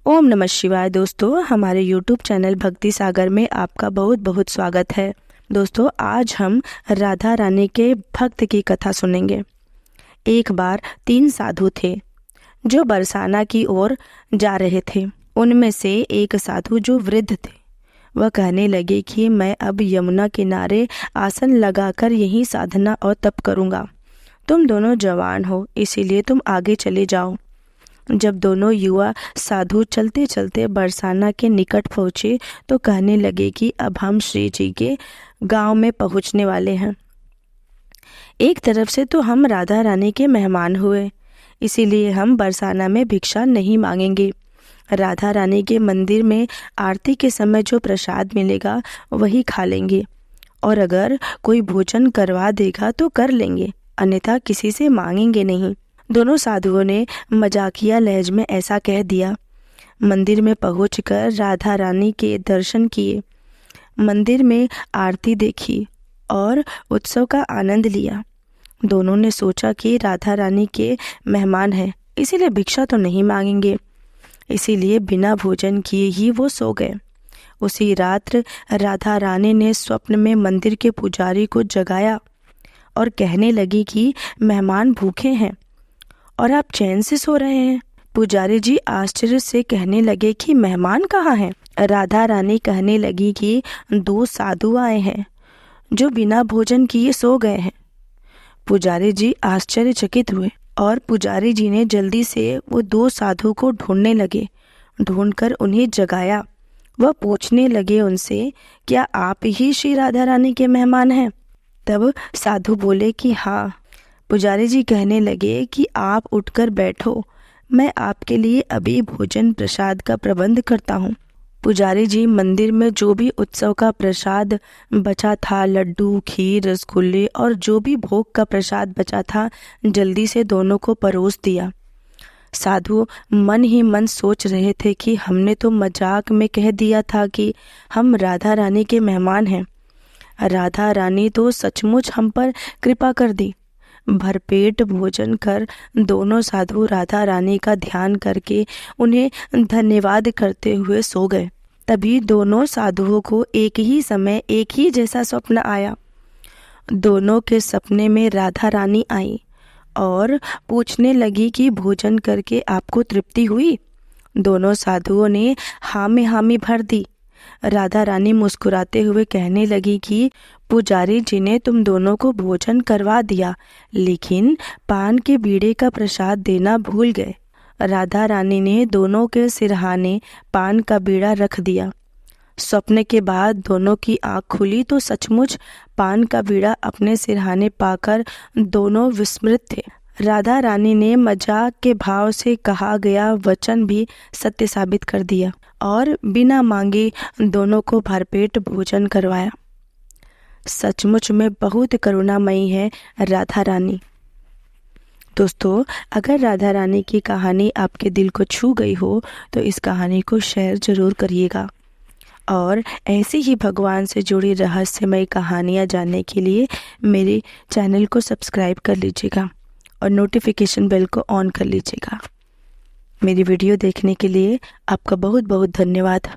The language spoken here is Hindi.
ओम नमः शिवाय। दोस्तों, हमारे YouTube चैनल भक्ति सागर में आपका बहुत बहुत स्वागत है। दोस्तों, आज हम राधा रानी के भक्त की कथा सुनेंगे। एक बार 3 साधु थे जो बरसाना की ओर जा रहे थे। उनमें से एक साधु जो वृद्ध थे, वह कहने लगे कि मैं अब यमुना किनारे आसन लगाकर यहीं साधना और तप करूँगा। तुम दोनों जवान हो, इसीलिए तुम आगे चले जाओ। जब दोनों युवा साधु चलते चलते बरसाना के निकट पहुँचे तो कहने लगे कि अब हम श्री जी के गांव में पहुँचने वाले हैं। एक तरफ से तो हम राधा रानी के मेहमान हुए, इसीलिए हम बरसाना में भिक्षा नहीं मांगेंगे। राधा रानी के मंदिर में आरती के समय जो प्रसाद मिलेगा वही खा लेंगे, और अगर कोई भोजन करवा देगा तो कर लेंगे, अन्यथा किसी से मांगेंगे नहीं। दोनों साधुओं ने मजाकिया लहज में ऐसा कह दिया। मंदिर में पहुंचकर राधा रानी के दर्शन किए, मंदिर में आरती देखी और उत्सव का आनंद लिया। दोनों ने सोचा कि राधा रानी के मेहमान हैं, इसीलिए भिक्षा तो नहीं मांगेंगे, इसीलिए बिना भोजन किए ही वो सो गए। उसी रात्र राधा रानी ने स्वप्न में मंदिर के पुजारी को जगाया और कहने लगी कि मेहमान भूखे हैं और आप चैन से सो रहे हैं। पुजारी जी आश्चर्य से कहने लगे कि मेहमान कहाँ हैं? राधा रानी कहने लगी कि 2 साधु आए हैं जो बिना भोजन किए सो गए हैं। पुजारी जी आश्चर्यचकित हुए और पुजारी जी ने जल्दी से वो 2 साधु को ढूंढने लगे। ढूंढकर उन्हें जगाया। वह पूछने लगे उनसे, क्या आप ही श्री राधा रानी के मेहमान हैं? तब साधु बोले कि हाँ। पुजारी जी कहने लगे कि आप उठकर बैठो, मैं आपके लिए अभी भोजन प्रसाद का प्रबंध करता हूँ। पुजारी जी मंदिर में जो भी उत्सव का प्रसाद बचा था, लड्डू, खीर, रसगुल्ले और जो भी भोग का प्रसाद बचा था, जल्दी से दोनों को परोस दिया। साधु मन ही मन सोच रहे थे कि हमने तो मजाक में कह दिया था कि हम राधा रानी के मेहमान हैं। राधा रानी तो सचमुच हम पर कृपा कर दी। भरपेट भोजन कर दोनों साधु राधा रानी का ध्यान करके उन्हें धन्यवाद करते हुए सो गए। तभी दोनों साधुओं को एक ही समय एक ही जैसा स्वप्न आया। दोनों के सपने में राधा रानी आई और पूछने लगी कि भोजन करके आपको तृप्ति हुई? दोनों साधुओं ने हाँ में हामी भर दी। राधा रानी मुस्कुराते हुए कहने लगी कि पुजारी जी ने तुम दोनों को भोजन करवा दिया, लेकिन पान के बीड़े का प्रसाद देना भूल गए। राधा रानी ने दोनों के सिरहाने पान का बीड़ा रख दिया। स्वप्न के बाद दोनों की आँख खुली तो सचमुच पान का बीड़ा अपने सिरहाने पाकर दोनों विस्मृत थे। राधा रानी ने मजाक के भाव से कहा गया वचन भी सत्य साबित कर दिया और बिना मांगे दोनों को भरपेट भोजन करवाया। सचमुच में बहुत करुणामयी है राधा रानी। दोस्तों, अगर राधा रानी की कहानी आपके दिल को छू गई हो तो इस कहानी को शेयर जरूर करिएगा, और ऐसी ही भगवान से जुड़ी रहस्यमय कहानियाँ जानने के लिए मेरे चैनल को सब्सक्राइब कर लीजिएगा और नोटिफिकेशन बेल को ऑन कर लीजिएगा। मेरी वीडियो देखने के लिए आपका बहुत बहुत धन्यवाद।